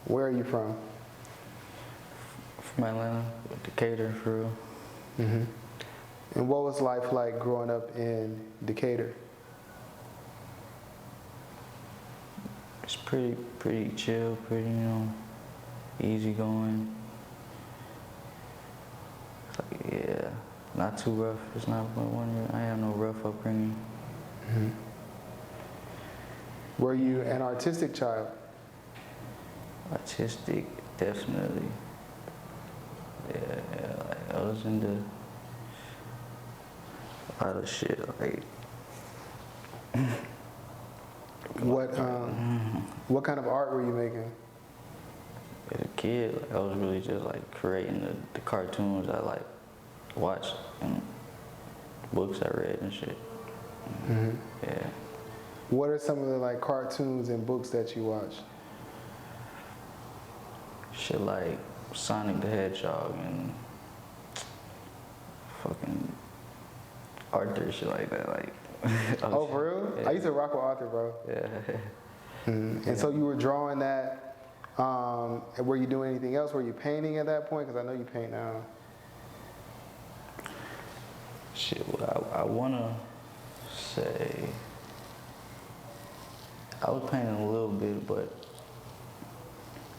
Where are you from? From Atlanta, Decatur, for real. Mm-hmm. And what was life like growing up in Decatur? It's pretty chill, pretty, easy going. It's like, yeah, not too rough. It's not one. I have no rough upbringing. Mm-hmm. Were you an artistic child? Artistic, definitely. Yeah, like I was into a lot of shit, like. What kind of art were you making? As a kid, like, I was really just like creating the cartoons I like watched and books I read and shit. Mm-hmm. Yeah. What are some of the like cartoons and books that you watch? Shit like Sonic the Hedgehog and fucking Arthur, shit like that. Like. Oh, for real? Yeah. I used to rock with Arthur, bro. Yeah. Mm-hmm. And so you were drawing that. Were you doing anything else? Were you painting at that point? Because I know you paint now. Shit, what I wanna say, I was painting a little bit, but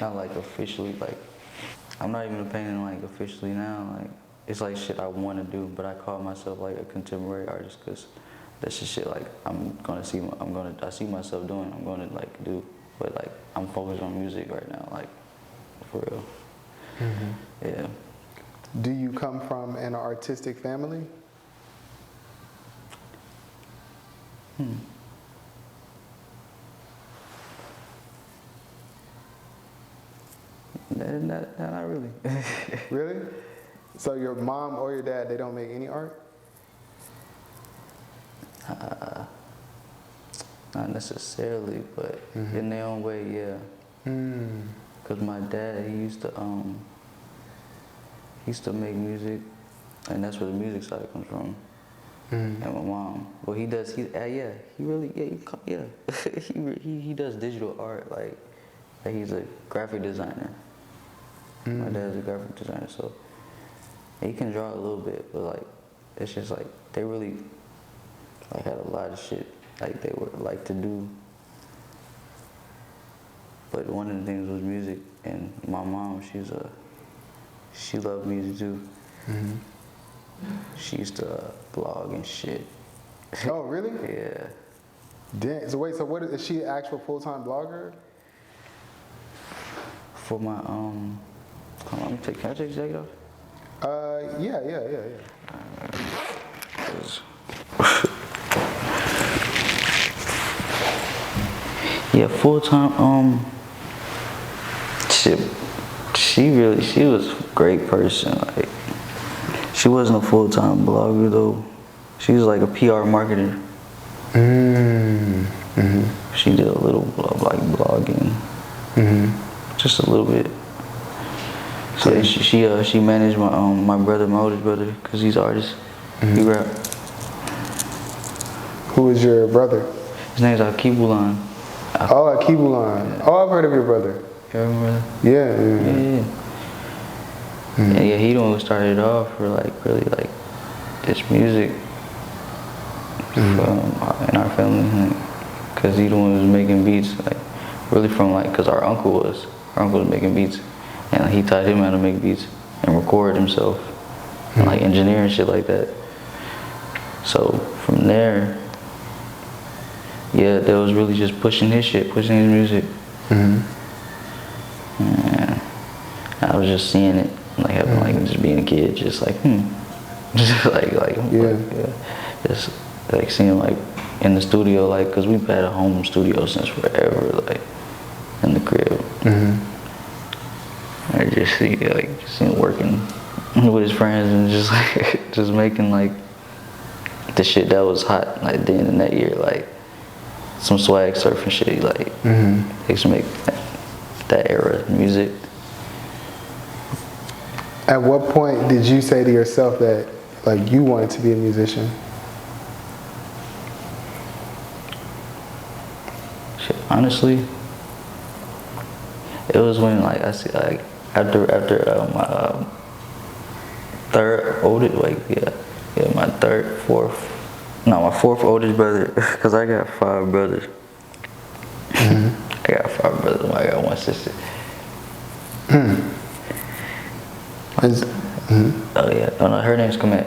not like officially. Like, I'm not even painting like officially now. Like, it's like shit I want to do, but I call myself like a contemporary artist because that's just shit like I see myself doing. I'm gonna like do, but like I'm focused on music right now, like for real. Mm-hmm. Yeah. Do you come from an artistic family? Not really. Really? So your mom or your dad, they don't make any art? Not necessarily, but in their own way, yeah. Cause my dad, he used to make music, and that's where the music side comes from. And my mom, well, he does. He does digital art. Like he's a graphic designer. My dad's a graphic designer, so he can draw a little bit, but like it's just like they really like had a lot of shit like they would like to do. But one of the things was music, and my mom, she loved music too. Mm-hmm. She used to blog and shit. Oh, really? Yeah. Damn. So wait, so what is she an actual full-time blogger? For my hold on, can I take the jacket off? Yeah. Yeah, full time. Shit, she was a great person. Like, she wasn't a full time blogger though. She was like a PR marketer. Mm-hmm. She did a little like blogging, just a little bit. So yeah. She managed my brother, my oldest brother, cause he's an artist. He rap. Who is your brother? His name's Akibulan. Oh, Akibulan. Yeah. Oh, I've heard of your brother. You remember? Yeah. Yeah, he the one who started off for like really like this music in our family, like, cause he the one who was making beats, like really from like, cause our uncle was making beats, and like, he taught him how to make beats and record himself, and like engineer and shit like that. So from there, yeah, that was really just pushing his shit, pushing his music. And I was just seeing it, like having like just being a kid, just like just just like seeing like in the studio, like, cause we've had a home studio since forever, like in the crib. I just see him working with his friends and just like just making like the shit that was hot like then in that year, like some swag surfing shit, like they used to make that era music. At what point did you say to yourself that like you wanted to be a musician? Shit, honestly, It was when like I see like after my third oldest, like my my fourth oldest brother, cause I got 5 brothers. I got 5 brothers. I got 1 sister. Oh yeah, oh no, her name's Komet.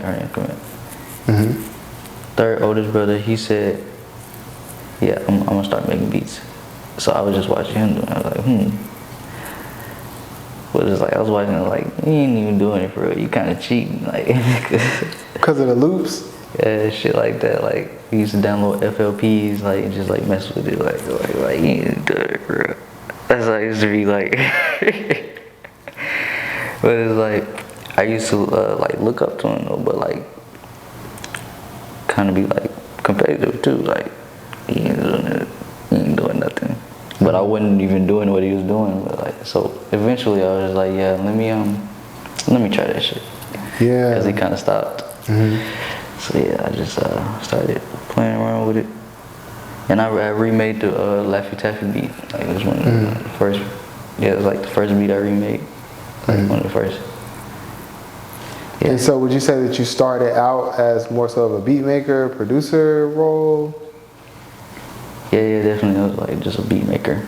Third oldest brother, he said, "Yeah, I'm gonna start making beats." So I was just watching him doing it. I was like, But it's like I was watching it like, you ain't even doing it for real. You kind of cheating, like. Because of the loops? Yeah, shit like that. Like, we used to download FLPs, like, and just like mess with it, like you ain't doing it for real. That's how I used to be like. But it's like, I used to like look up to him though, but like, kind of be like competitive too. Like, he ain't doing nothing. But I wasn't even doing what he was doing. But like, so eventually I was like, yeah, let me try that shit. Yeah. Because he kind of stopped. So yeah, I just started playing around with it. And I remade the Laffy Taffy beat. Like it was one of the first, it was like the first beat I remade. Like one of the first. Yeah. And so would you say that you started out as more so of a beat maker, producer role? Yeah, definitely. I was like just a beat maker,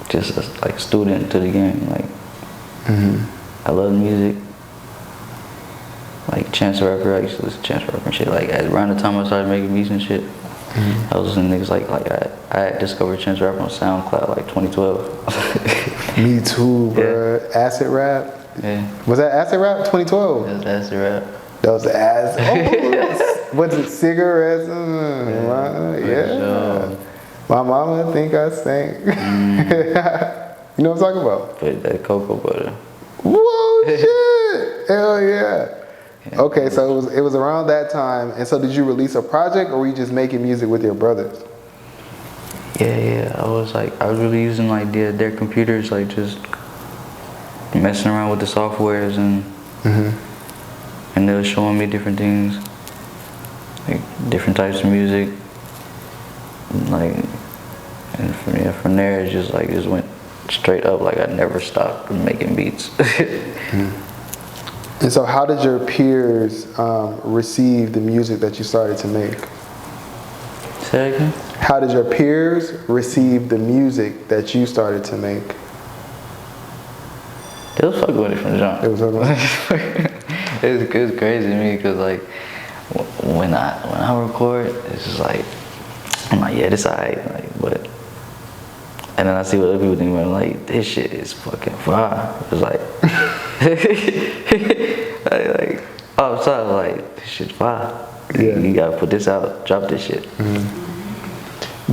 just a, like student to the game. Like, I love music. Like Chance the Rapper, I used to listen to Chance the Rapper and shit. Like around the time I started making beats and shit, I was listening to niggas like I had discovered Chance the Rapper on SoundCloud like 2012. Me too, bro. Yeah. Acid rap. Yeah. Was that acid rap? 2012. That was acid rap. That was acid. Oh, was it cigarettes? Yeah. Sure. My mama think I stink. You know what I'm talking about? But that cocoa butter. Whoa, shit! Hell yeah. Okay, so it was around that time, and so did you release a project, or were you just making music with your brothers? Yeah. I was really using like their computers, like just messing around with the softwares and they were showing me different things, like different types of music, like, and from there it just went straight up. Like I never stopped making beats. And so how did your peers receive the music that you started to make? Say that again? How did your peers receive the music that you started to make? It was fucking with it from the jump. It was fucking with it. It was crazy to me because like when I record, it's just like I'm like, yeah, this alright, like, but and then I see what other people think about it, I'm like, this shit is fucking fire. It's like like outside, like this shit's fire. Yeah. You gotta put this out, drop this shit.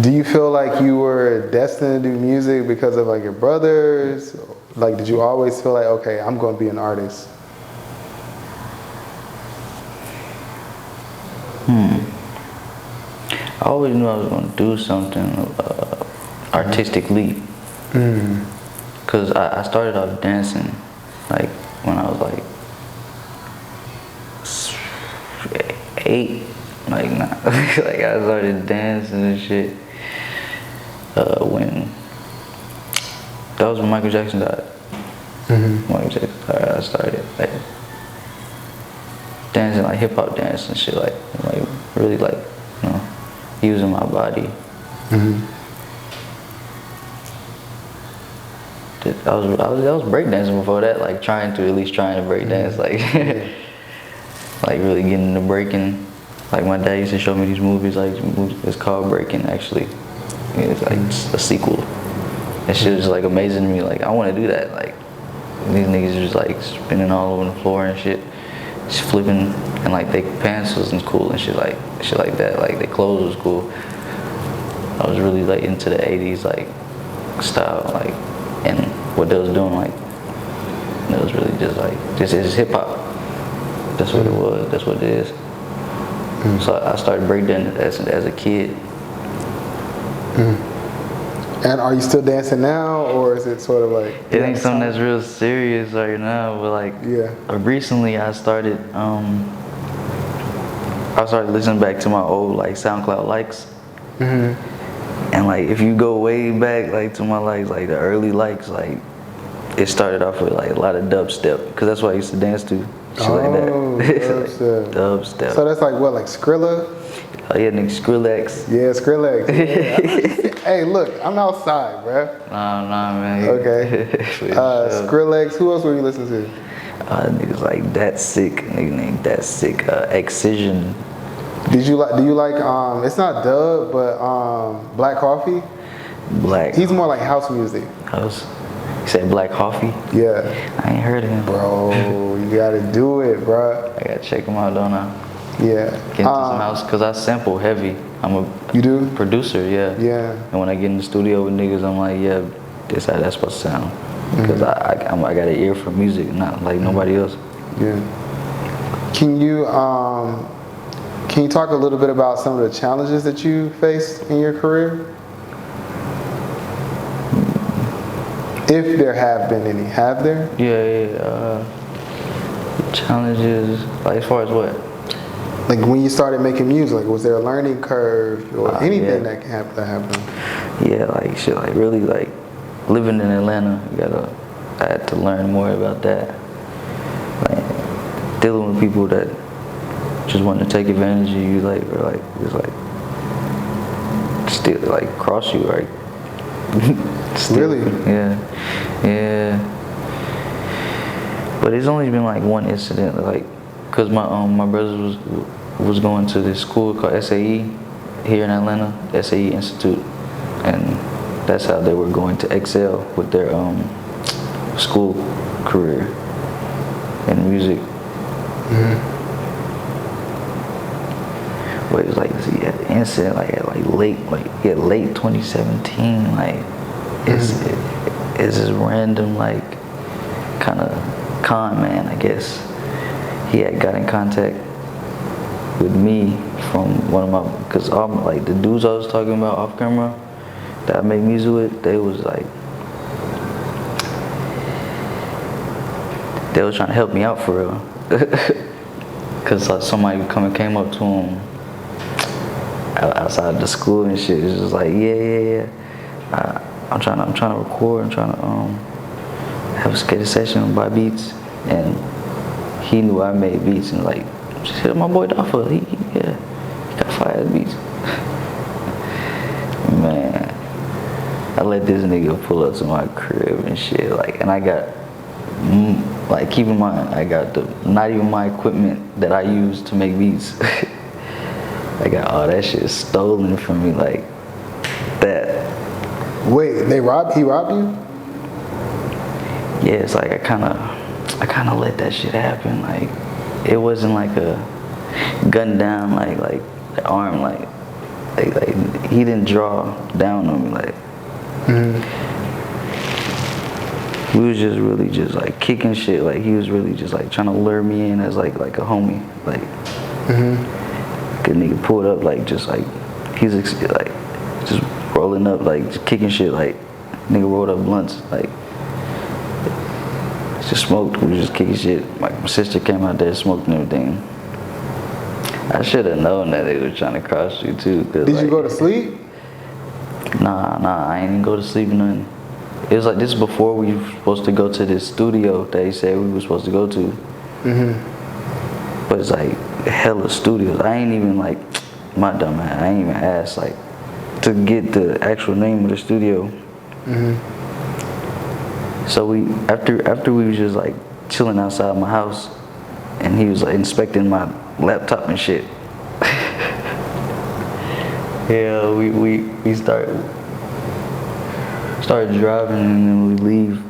Do you feel like you were destined to do music because of like your brothers? Like, did you always feel like, okay, I'm going to be an artist? I always knew I was going to do something artistically. Because I started off dancing, like, when I was like 8. Like, nah. Like, I started dancing and shit when that was when Michael Jackson died. Michael Jackson died, I started like dancing, like hip hop dance and shit, like really like, you know, using my body. I was breakdancing before that, like trying to break dance, like like really getting into breaking. Like my dad used to show me these movies, like it's called Breaking actually. It's like a sequel. That shit was just like amazing to me. Like I want to do that. Like these niggas are just like spinning all over the floor and shit, just flipping, and like their pants wasn't cool and shit like that. Like their clothes was cool. I was really like into the '80s like style, like, and what they was doing, like it was really just like it's hip hop. That's what it was. That's what it is. So I started breakdancing as a kid. And are you still dancing now, or is it sort of like... It ain't something that's real serious right now, but like recently I started listening back to my old like SoundCloud likes. And like if you go way back like to my likes, like the early likes, like it started off with like a lot of dubstep, because that's what I used to dance to. Shit like that. Dubstep. Dubstep. So that's like what, like Skrilla? Oh yeah, nigga, Skrillex. Yeah, Skrillex. Yeah. Hey, look, I'm outside, bruh. Nah, man. Okay. Skrillex. Who else were you listening to? Niggas like That Sick. Nigga named That Sick. Excision. Do you like? It's not dub, but Black Coffee. Black. He's more like house music. House. You said Black Coffee? Yeah. I ain't heard of him. Bro, you gotta do it, bruh. I gotta check him out, don't I? Yeah. Get into some house, cause I sample heavy. I'm a You do? producer, yeah. Yeah. And when I get in the studio with niggas, I'm like, yeah, this how that's supposed to sound. Because I got an ear for music, not like nobody else. Yeah. Can you talk a little bit about some of the challenges that you faced in your career? If there have been any, have there? Yeah. Challenges, like as far as what? Like when you started making music, like was there a learning curve or anything yeah. that can happen? That happened? Yeah, like shit, like really, like living in Atlanta, I had to learn more about that. Like dealing with people that just want to take advantage of you, like, or like just like still like cross you, right? Really? Yeah. But it's only been like one incident, like, cause my brothers was going to this school called SAE here in Atlanta, SAE Institute, and that's how they were going to excel with their school career in music. But it was like the incident, like at late 2017, like it's this random like kind of con man, I guess. He had got in contact with me from one of my, cause all like the dudes I was talking about off camera that I make music with, they was trying to help me out for real. Cause like somebody came up to him outside the school and shit. It's just like, yeah. I'm trying to record. I'm trying to have a skate session, buy beats, and he knew I made beats and like, shit, my boy Adafa, he got 5 beats. Man, I let this nigga pull up to my crib and shit, like, and I got, like, keep in mind, I got not even my equipment that I use to make beats. I got all that shit stolen from me, like that. Wait, he robbed you? Yeah, it's like I kind of let that shit happen. Like it wasn't like a gun down, like arm, like he didn't draw down on me, like. We was just really just like kicking shit. Like he was really just like trying to lure me in as like a homie, like. Good nigga pulled up like just like he's like just rolling up like just kicking shit, like nigga rolled up blunts, like just smoked. We was just kicking shit. My sister came out there, smoked and everything. I should have known that they were trying to cross you too. Did you go to sleep? Nah, I ain't even go to sleep or nothing. It was like this before we were supposed to go to this studio that he said we were supposed to go to. But it's like hella studios. I ain't even like, my dumb ass, I ain't even asked like to get the actual name of the studio. So we after we was just like chilling outside my house, and he was like inspecting my laptop and shit. Yeah, we started driving and then we leave.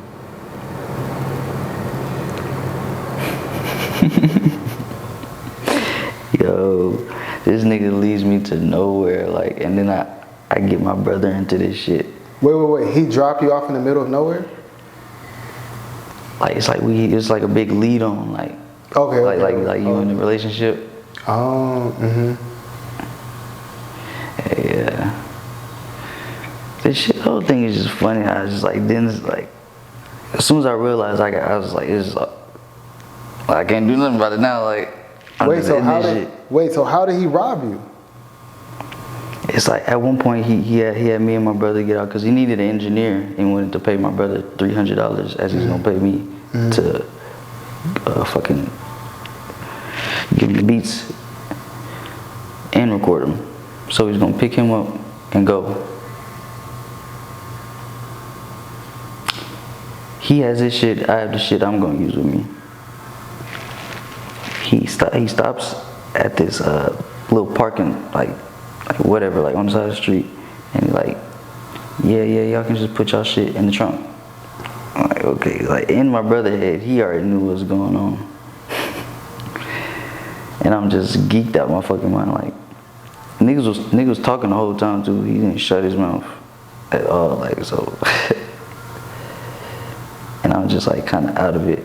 Yo, this nigga leads me to nowhere, like, and then I get my brother into this shit. Wait. He dropped you off in the middle of nowhere? Like it's like a big lead on, like. Okay. Like you in a relationship. Oh. Yeah. This shit, the whole thing is just funny. I was just like, then it's like, as soon as I realized, I was like, it's like, I can't do nothing about it now. Like, Wait, so how did he rob you? it's like at one point he had me and my brother get out because he needed an engineer and wanted to pay my brother $300 as he's gonna pay me to fucking give me beats and record them. So he's gonna pick him up and go. He has this shit, I have the shit I'm gonna use with me. He stops at this little parking, like whatever, like on the side of the street, and he's like, yeah, y'all can just put y'all shit in the trunk. I'm like, okay, like in my brother's head, he already knew what was going on. And I'm just geeked out my fucking mind, like, niggas was talking the whole time too. He didn't shut his mouth at all, like, so. And I was just like kind of out of it.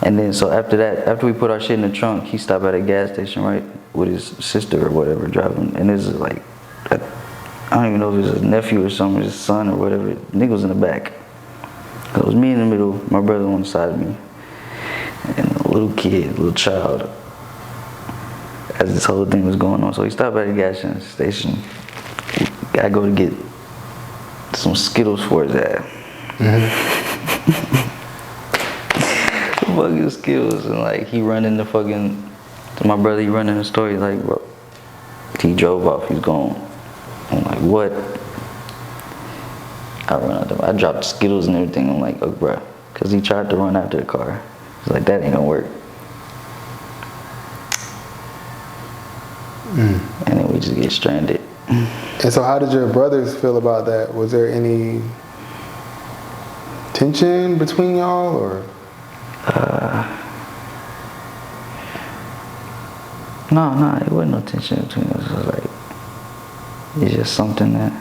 And then so after that, after we put our shit in the trunk, he stopped at a gas station, right, with his sister or whatever driving. And this is like, I don't even know if it was his nephew or something, his son or whatever. Nigga was in the back. It was me in the middle, my brother on the side of me, and a little kid, little child, as this whole thing was going on. So he stopped at a gas station. I go to get some Skittles for his ass. Fucking Skittles, and like he running the fucking, my brother, he running the store. He's like, bro, he drove off, he's gone. I'm like, what? I run out there, I dropped the Skittles and everything. I'm like, oh, bro, because he tried to run after the car. He's like, that ain't gonna work. And then we just get stranded. And so how did your brothers feel about that? Was there any tension between y'all, or? No, it wasn't no tension between us. It was like, it's just something that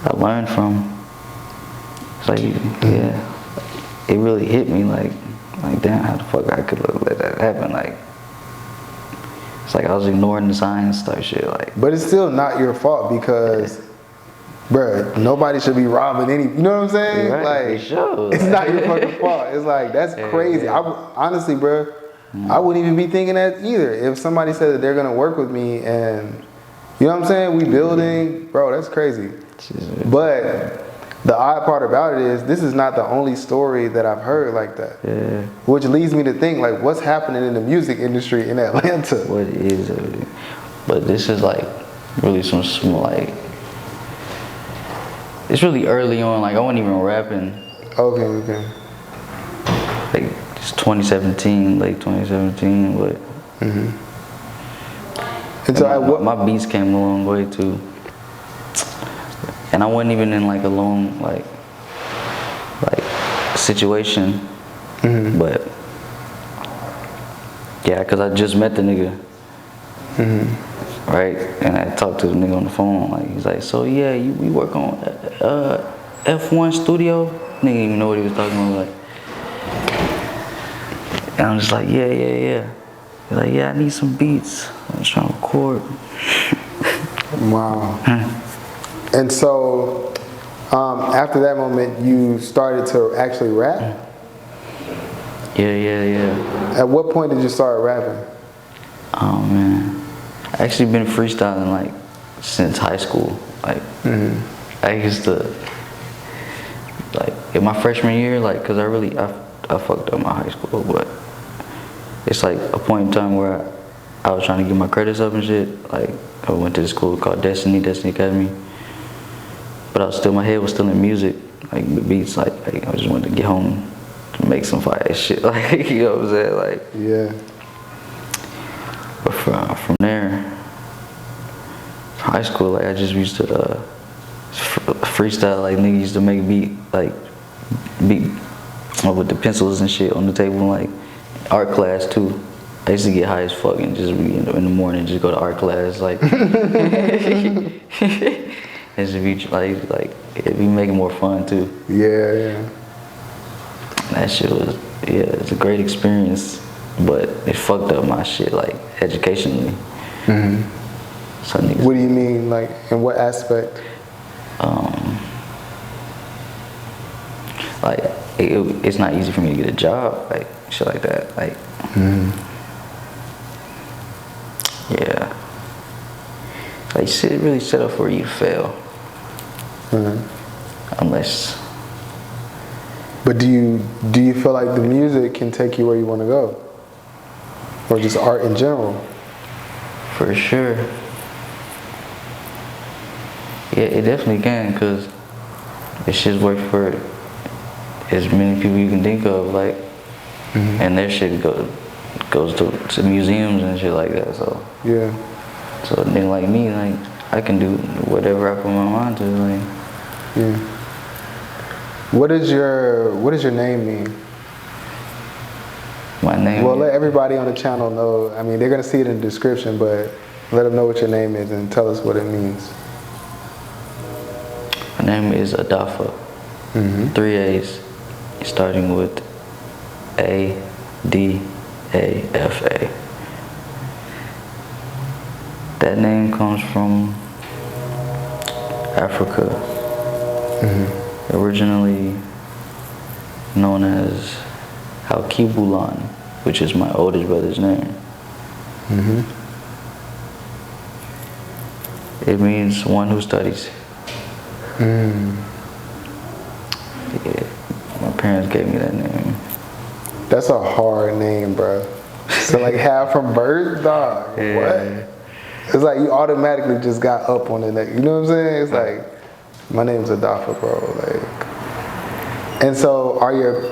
I learned from. It's like, yeah, it really hit me, like damn, how the fuck I could let that happen, like, it's like I was ignoring the signs type shit, like. But it's still not your fault because, bruh, nobody should be robbing any, you know what I'm saying? Right, like, it's not your fucking fault. It's like, that's crazy. Yeah. Honestly, bruh, I wouldn't even be thinking that either. If somebody said that they're gonna work with me and, you know what I'm saying, we building, bro, that's crazy. But the odd part about it is, this is not the only story that I've heard like that. Yeah. Which leads me to think, like, what's happening in the music industry in Atlanta? What is it? But this is like really some small, like, it's really early on, like I wasn't even rapping. Okay. Like it's 2017, late 2017, but And so my beats came a long way too. And I wasn't even in like a long like situation, but yeah, cause I just met the nigga, right? And I talked to the nigga on the phone. Like he's like, so yeah, we work on F1 Studio. Nigga didn't even know what he was talking about. Like, and I'm just like, yeah. He's like, yeah, I need some beats. I'm just trying to record. wow. And so, after that moment, you started to actually rap? Yeah. At what point did you start rapping? Oh man, I actually been freestyling like since high school. Like I used to, like in my freshman year, like cause I fucked up my high school, but it's like a point in time where I was trying to get my credits up and shit. Like I went to this school called Destiny Academy, but my head was still in music, like the beats. Like I just wanted to get home to make some fire shit. Like you know what I'm saying? Like yeah. But from there, from high school, like I just used to freestyle. Like niggas used to make beat with the pencils and shit on the table. Like art class too. I used to get high as fuck and just be in the morning, just go to art class, like, and just be like it'd be making more fun too. Yeah. That shit was, it's a great experience, but it fucked up my shit, like educationally. So niggas, What do you mean, like, in what aspect? Like it's not easy for me to get a job, like shit like that, like. Yeah. like shit really set up for you to fail. Unless. But do you feel like the music can take you where you want to go, or just art in general? For sure. Yeah, it definitely can, cause it shit's worked for as many people you can think of, like, and their shit goes to museums and shit like that. So yeah. So a nigga like me, like, I can do whatever I put my mind to, like. Yeah. What does your name mean? My name. Well, let everybody on the channel know. I mean, they're gonna see it in the description, but let them know what your name is and tell us what it means. My name is Adafa. 3 A's, starting with A-D-A-F-A. That name comes from Africa. Originally known as Halkibulan, which is my oldest brother's name. It means one who studies. Yeah, my parents gave me that name. That's a hard name, bro. So like have from birth, dog. Yeah. What? It's like you automatically just got up on the neck. You know what I'm saying? It's like, my name's Adafa, bro. Like, and so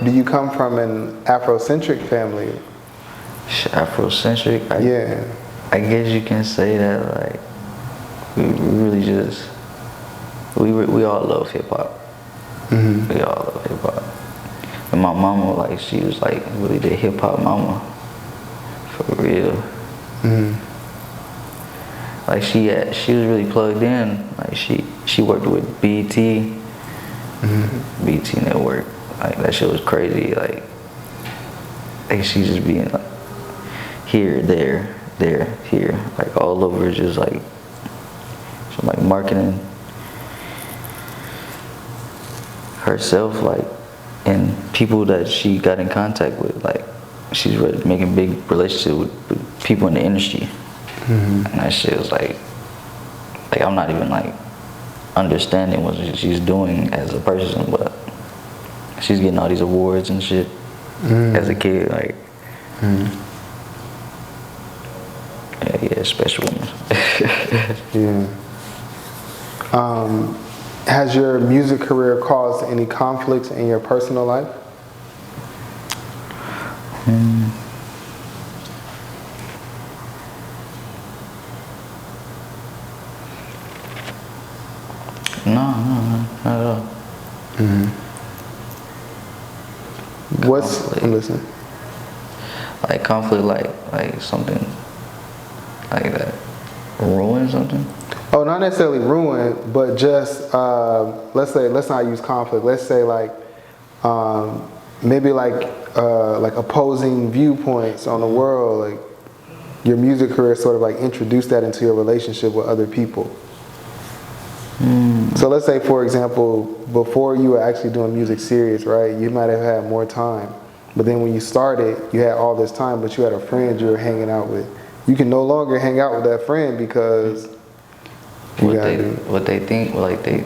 do you come from an Afrocentric family? Afrocentric? Yeah. I guess you can say that, like, we really just, we all love hip hop. We all love hip hop. And my mama, like, she was like really the hip hop mama, for real. Like she was really plugged in. Like she worked with BT, BT Network. Like that shit was crazy. Like she just being like here, there, here, like all over, just like some like marketing herself, like, and people that she got in contact with. Like she's making big relationships with people in the industry. And that shit was like I'm not even like understanding what she's doing as a person, but she's getting all these awards and shit as a kid, like. Yeah, special woman. Yeah. Has your music career caused any conflicts in your personal life? No, not at all. I'm listening. Like conflict, like something like that ruin something? Oh, not necessarily ruin, but just let's not use conflict. Let's say like maybe like opposing viewpoints on the world. Like your music career sort of like introduced that into your relationship with other people. So let's say, for example, before you were actually doing music serious, right? You might have had more time, but then when you started, you had all this time, but you had a friend you were hanging out with. You can no longer hang out with that friend because what they think, like they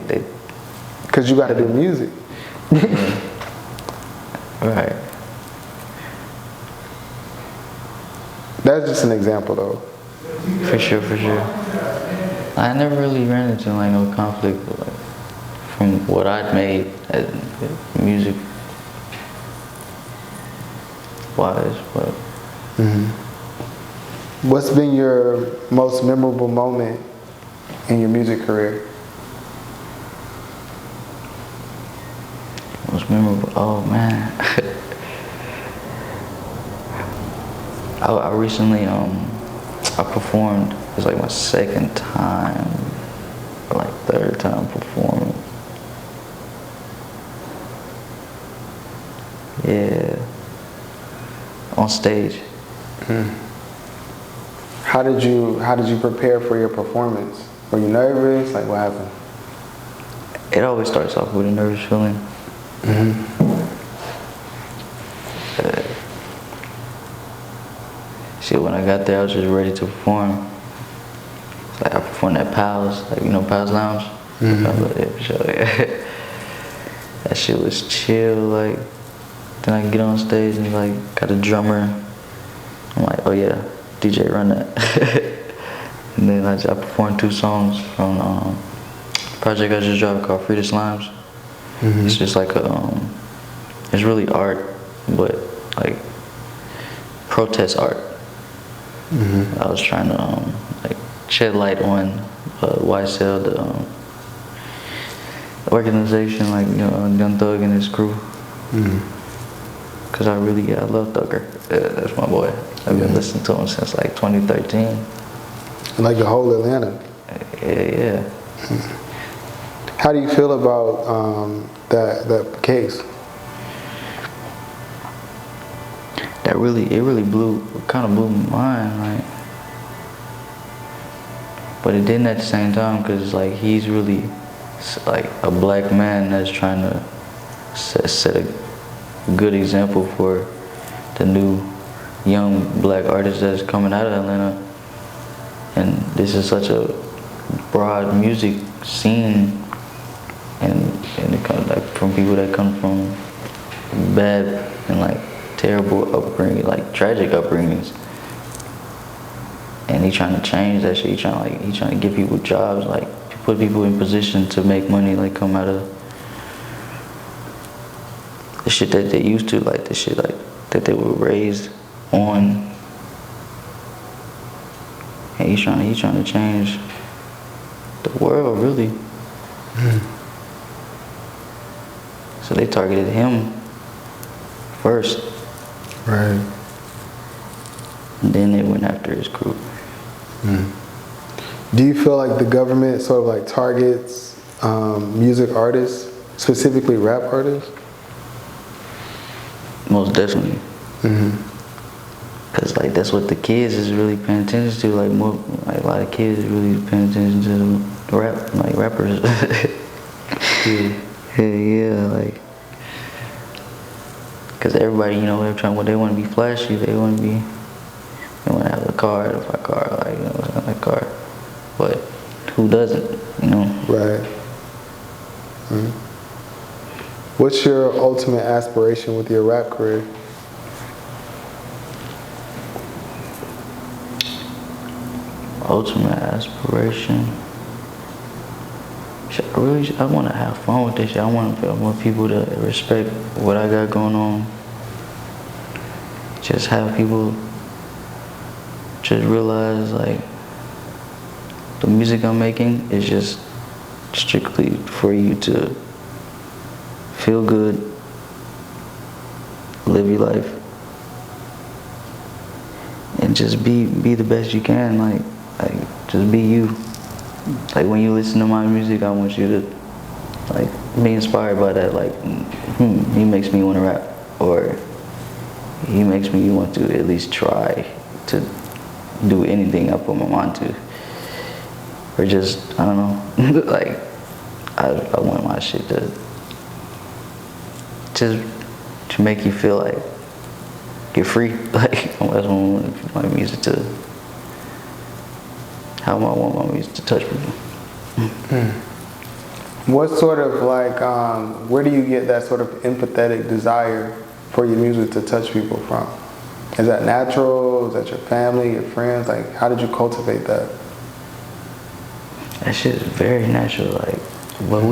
because you got to do music. Right. That's just an example, though. For sure. I never really ran into like no conflict, like, from what I'd made as music wise, but. What's been your most memorable moment in your music career? Most memorable? Oh man. I recently I performed. It's like my second time, or like third time performing. Yeah. On stage. How did you prepare for your performance? Were you nervous? Like what happened? It always starts off with a nervous feeling. Shit, when I got there, I was just ready to perform. Like I performed at Pal's, like, you know, Pal's Lounge. Yeah, for sure, yeah. That shit was chill, like, then I get on stage and like, got a drummer. I'm like, oh yeah, DJ, run that. And then I performed 2 songs from a project I just dropped called Free the Slimes. It's just like it's really art, but like protest art. I was trying to like shed light on YSL, the organization, like, you know, Young Thug and his crew. Cause I love Thugger. That's my boy. I've been listening to him since like 2013. And like the whole Atlanta. Yeah. How do you feel about that case? It really kind of blew my mind, like. But it didn't at the same time, cause like he's really like a black man that's trying to set a good example for the new young black artists that's coming out of Atlanta. And this is such a broad music scene, and it comes like from people that come from bad and like terrible upbringing, like tragic upbringings. And he's trying to change that shit. He's trying to give people jobs, like put people in position to make money, like come out of the shit that they used to, like the shit like that they were raised on. And he's trying to change the world, really. So they targeted him first. Right. And then they went after his crew. Do you feel like the government sort of like targets music artists, specifically rap artists? Most definitely. Cause like that's what the kids is really paying attention to. Like more, like a lot of kids is really paying attention to the rap, like rappers. Yeah, like. Cause everybody, you know, what they want to be flashy. They want to have a car, a fly car, like, you know, like a car. But who doesn't, you know? Right. What's your ultimate aspiration with your rap career? Ultimate aspiration. I want to have fun with this shit. I want people to respect what I got going on. Just have people just realize, like, the music I'm making is just strictly for you to feel good, live your life, and just be the best you can. Like just be you. Like when you listen to my music, I want you to like be inspired by that. Like, he makes me want to rap, or he makes me want to at least try to do anything I put my mind to, or just, I don't know. Like I want my shit to make you feel like you're free. Like that's what I want my music to. How I want my music to touch people. What sort of like, where do you get that sort of empathetic desire for your music to touch people from? Is that natural? Is that your family, your friends? Like, how did you cultivate that? That shit is very natural. Like, but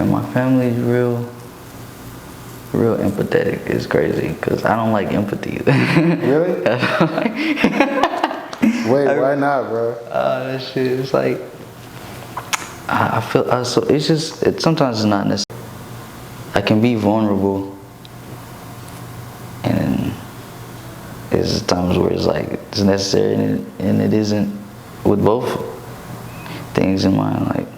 my family is real empathetic. It's crazy because I don't like empathy. Really? Wait, why not, bro? That shit is like, I feel so. It's just sometimes it's not necessary. I can be vulnerable, and there's times where it's like it's necessary, and it isn't. With both things in mind, like.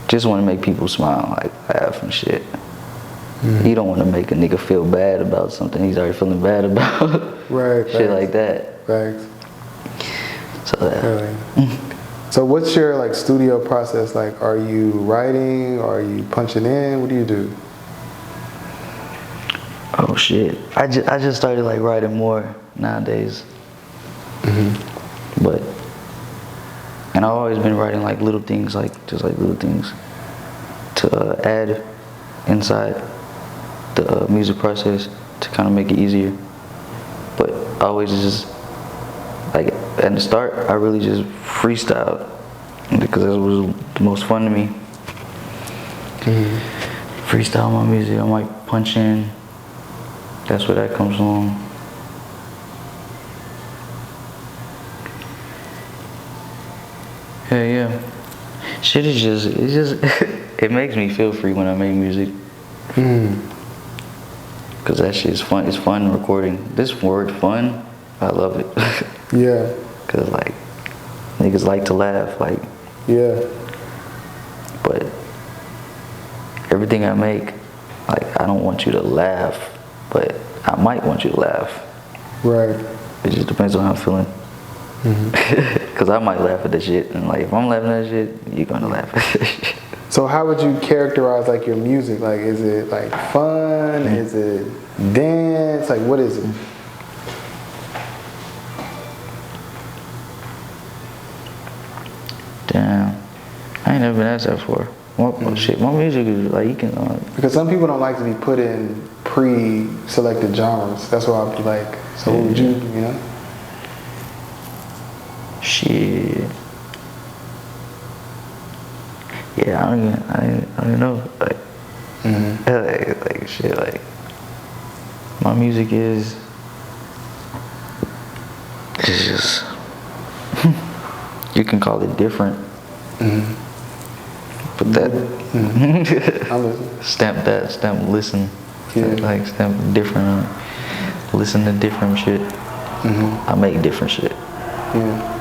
Just want to make people smile, like laugh and shit. You don't want to make a nigga feel bad about something he's already feeling bad about. Right. Shit like that. Right. So that. Really? So what's your like studio process like? Are you writing? Are you punching in? What do you do? Oh shit! I just started like writing more nowadays. But, and I've always been writing like little things, like just like little things to add inside the music process to kind of make it easier. But I always just, like at the start, I really just freestyled because that was the most fun to me. Freestyle my music, I might punch in. That's where that comes along. Yeah. Shit is just, it makes me feel free when I make music. Cause that shit is fun. It's fun recording. This word "fun," I love it. Yeah. Cause like niggas like to laugh, like. Yeah. But everything I make, like I don't want you to laugh, but I might want you to laugh. Right. It just depends on how I'm feeling. Cause I might laugh at that shit, and like if I'm laughing at that shit, you're gonna laugh at that shit. So how would you characterize like your music? Like, is it like fun? Is it dance? Like, what is it? Damn, I ain't never been asked that before. Shit, my music is like you can. Because some people don't like to be put in pre-selected genres. That's why I'd be like, so what would you know? Shit. Yeah, I don't know. Like, like shit. Like, my music is. It's just. You can call it different. But that. Stamp listen. Yeah. Like stamp different. Listen to different shit. I make different shit. Yeah.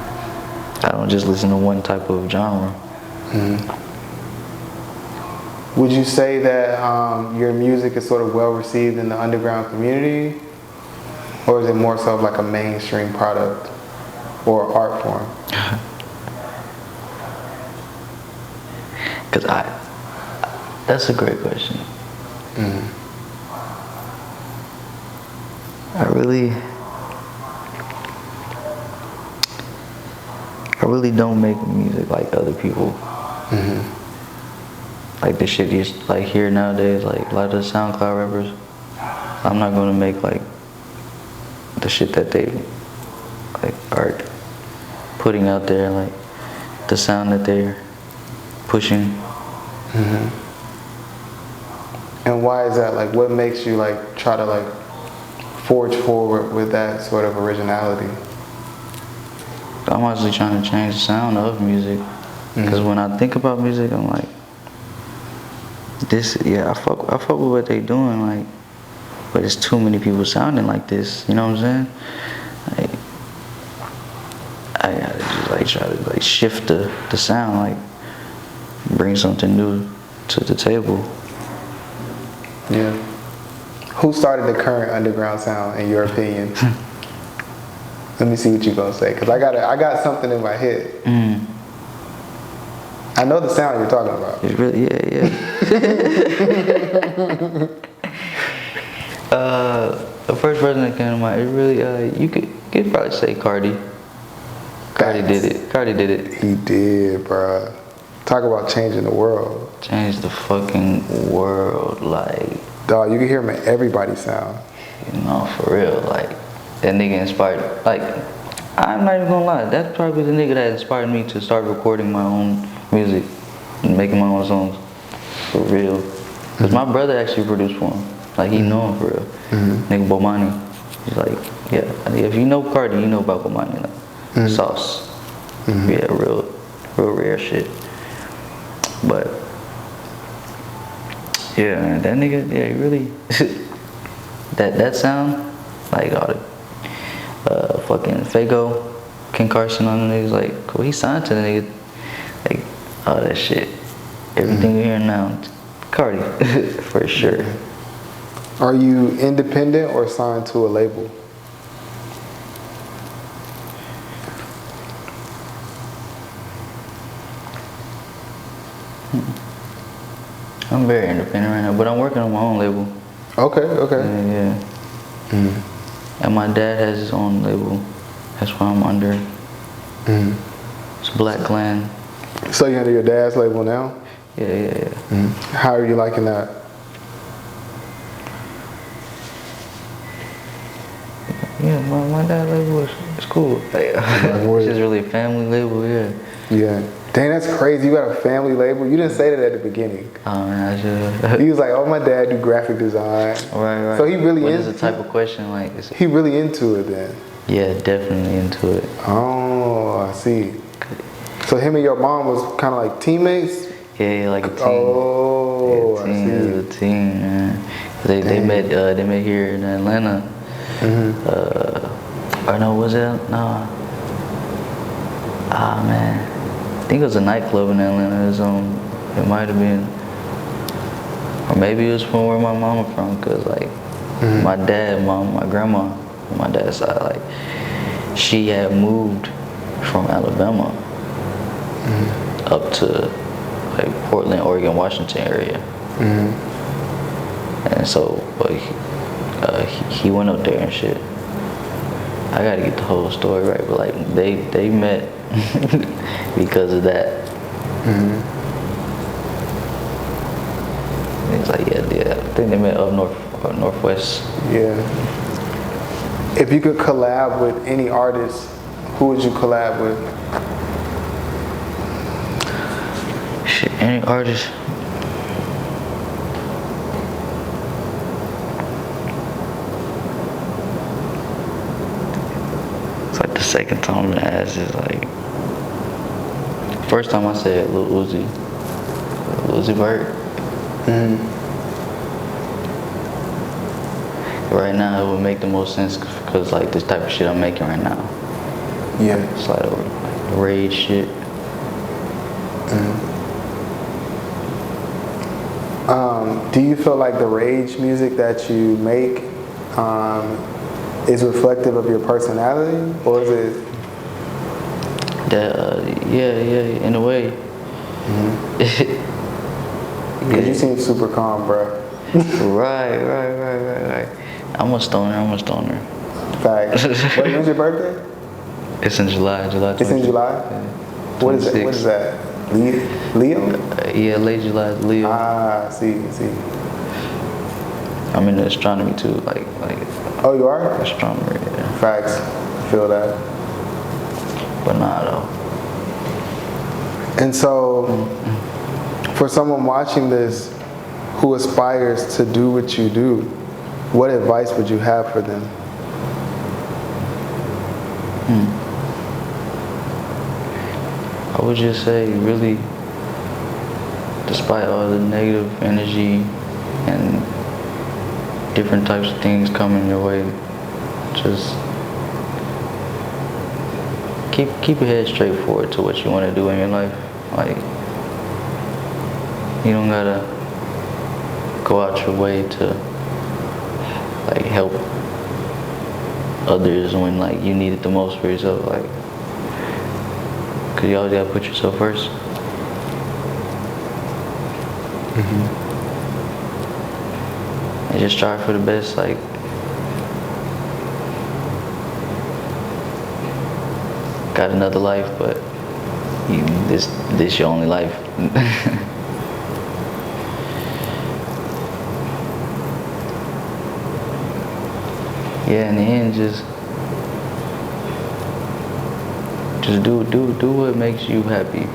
I don't just listen to one type of genre. Would you say that your music is sort of well received in the underground community? Or is it more so of like a mainstream product or art form? Cause that's a great question. I really don't make music like other people. Like the shit you like hear nowadays, like a lot of the SoundCloud rappers. I'm not gonna make like the shit that they like are putting out there, like the sound that they're pushing. And why is that? Like, what makes you like try to like forge forward with that sort of originality? I'm actually trying to change the sound of music. Because when I think about music, I'm like, I fuck with what they doing, like, but it's too many people sounding like this, you know what I'm saying? Like, I gotta just like try to like shift the sound, like bring something new to the table. Yeah. Who started the current underground sound, in your opinion? Let me see what you gonna say, cause I got something in my head. I know the sound you're talking about. It's really, yeah. The first person that came to mind, it really, you could probably say Cardi. Cardi did it. He did, bruh. Talk about changing the world. Changed the fucking world, like. Dog, you can hear him in everybody's sound. You know, for real, like, that nigga inspired, like, I'm not even gonna lie, that's probably the nigga that inspired me to start recording my own music and making my own songs, for real. Cause my brother actually produced for him, like, he know him for real. Nigga Bomani, he's like, yeah, if you know Cardi, you know about Bomani, like, sauce. Yeah, real rare shit. But yeah, man, that nigga, yeah, he really that sound, like all the fucking Fago, Ken Carson on the niggas, like, cool, he signed to the nigga, like all that shit. Everything you hear now, Cardi, for sure. Are you independent or signed to a label? I'm very independent right now, but I'm working on my own label. Okay. Yeah. And my dad has his own label. That's why I'm under. It's Black Clan. So you're under your dad's label now? Yeah. How are you liking that? Yeah, my dad's label is cool. It's just really a family label, yeah. Yeah. Dang, that's crazy. You got a family label. You didn't say that at the beginning. Oh man, I should. He was like, "Oh, my dad do graphic design." Right. So he really What is the type of question like? He really into it then. Yeah, definitely into it. Oh, I see. So him and your mom was kind of like teammates. Yeah, like a team. Oh, yeah, team. I see. It was a team, man. They met here in Atlanta. Or no, was it? No. Ah man, I think it was a nightclub in Atlanta. It might have been, or maybe it was from where my mama from. Cause like my dad, my grandma, on my dad's side, like she had moved from Alabama up to like Portland, Oregon, Washington area. And so, but he went up there and shit. I gotta get the whole story right, but like they met because of that. It's like yeah, I think they met up northwest. Yeah. If you could collab with any artist, who would you collab with? Shit, any artist. It's like the second time I'm asked is like, first time I said Lil Uzi Vert. Right now it would make the most sense because like this type of shit I'm making right now. Yeah. It's like the rage shit. Do you feel like the rage music that you make is reflective of your personality, or is it? That yeah, in a way. Cause you seem super calm, bro. Right. I'm a stoner. Facts. When's your birthday? It's in July. It's in July. Yeah. What is that? What is that? Leo? Yeah, late July, Leo. Ah, see. I'm into astronomy too, like. Oh, you are? Astronomer, yeah. Facts. Feel that. But nah, though. And so, for someone watching this who aspires to do what you do, what advice would you have for them? I would just say, really, despite all the negative energy and different types of things coming your way, just keep your head straight forward to what you want to do in your life. Like, you don't gotta go out your way to like help others when like you need it the most for yourself. Like, cause you always gotta put yourself first. And just strive for the best. Like, got another life, but this your only life. Yeah, in the end, just do what makes you happy.